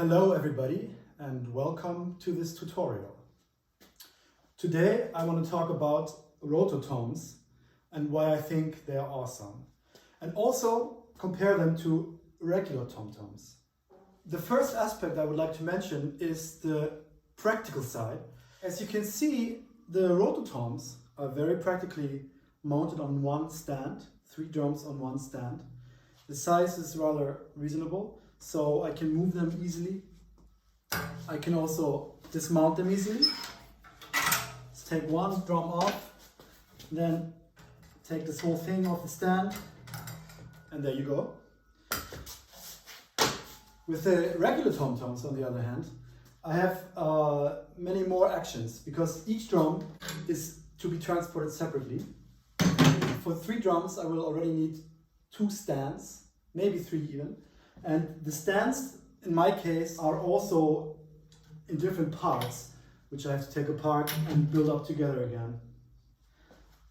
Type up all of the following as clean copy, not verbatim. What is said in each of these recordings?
Hello everybody and welcome to this tutorial. Today I want to talk about rototoms and why I think they are awesome, and also compare them to regular tom-toms. The first aspect I would like to mention is the practical side. As you can see, the rototoms are very practically mounted on one stand, 3 drums on one stand. The size is rather reasonable, so I can move them easily. I can also dismount them easily. Let's take one drum off, then take this whole thing off the stand, and there you go. With the regular tom-toms, on the other hand, I have many more actions because each drum is to be transported separately. For 3 drums, I will already need 2 stands, maybe 3 even. And the stands, in my case, are also in different parts, which I have to take apart and build up together again.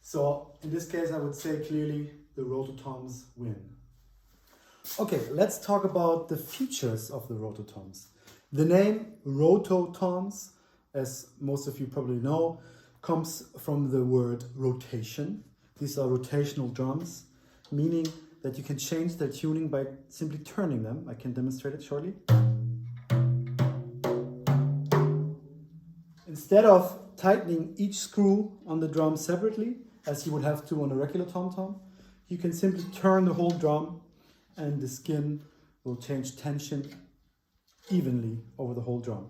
So in this case, I would say clearly the rototoms win. Okay, let's talk about the features of the rototoms. The name rototoms, as most of you probably know, comes from the word rotation. These are rotational drums, meaning that you can change their tuning by simply turning them. I can demonstrate it shortly. Instead of tightening each screw on the drum separately, as you would have to on a regular tom-tom, you can simply turn the whole drum and the skin will change tension evenly over the whole drum.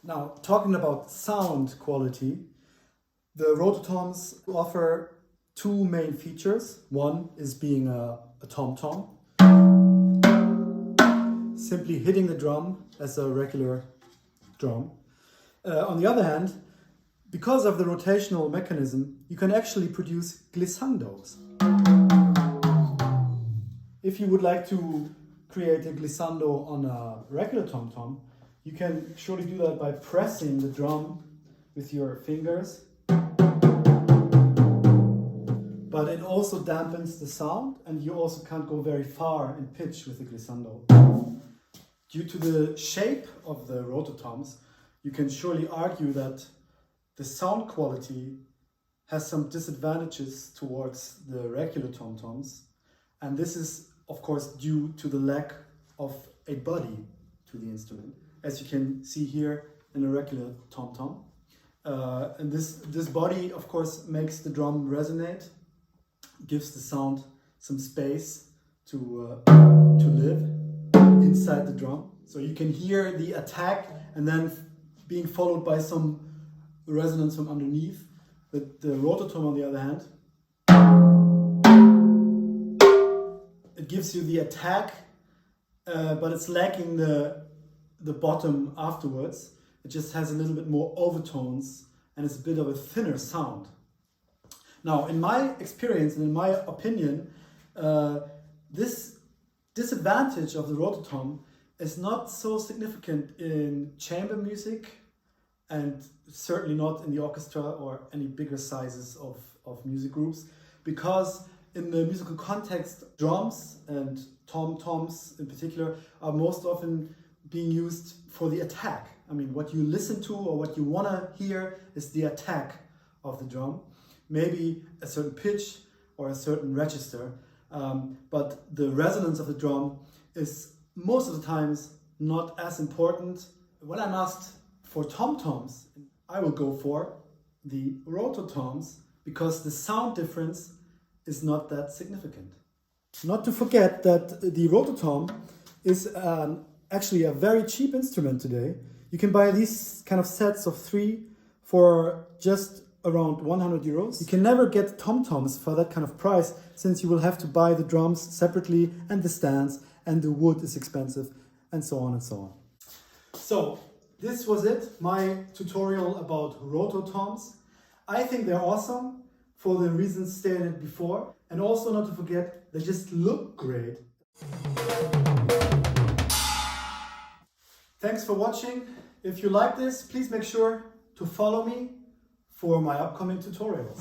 Now, talking about sound quality, the rototoms offer 2 main features. One is being a tom-tom, simply hitting the drum as a regular drum. On the other hand, because of the rotational mechanism, you can actually produce glissandos. If you would like to create a glissando on a regular tom-tom, you can surely do that by pressing the drum with your fingers. But it also dampens the sound, and you also can't go very far in pitch with the glissando. Due to the shape of the rototoms, you can surely argue that the sound quality has some disadvantages towards the regular tom-toms, and this is of course due to the lack of a body to the instrument, as you can see here in a regular tom-tom. And this body of course makes the drum resonate, gives the sound some space to live inside the drum. So you can hear the attack and then being followed by some resonance from underneath. But the rototom, on the other hand, it gives you the attack, but it's lacking the bottom afterwards. It just has a little bit more overtones and it's a bit of a thinner sound. Now, in my experience and in my opinion, this disadvantage of the rototom is not so significant in chamber music and certainly not in the orchestra or any bigger sizes of music groups, because in the musical context, drums and tom-toms in particular are most often being used for the attack. I mean, what you listen to or what you want to hear is the attack of the drum. Maybe a certain pitch or a certain register, but the resonance of the drum is most of the times not as important. When I'm asked for tom-toms, I will go for the rototoms because the sound difference is not that significant. Not to forget that the rototom is actually a very cheap instrument today. You can buy these kind of sets of 3 for just around 100 euros. You can never get tom-toms for that kind of price, since you will have to buy the drums separately and the stands, and the wood is expensive, and so on and so on. So this was it, my tutorial about rototoms. I think they're awesome for the reasons stated before, and also not to forget, they just look great. Thanks for watching. If you like this, please make sure to follow me for my upcoming tutorials.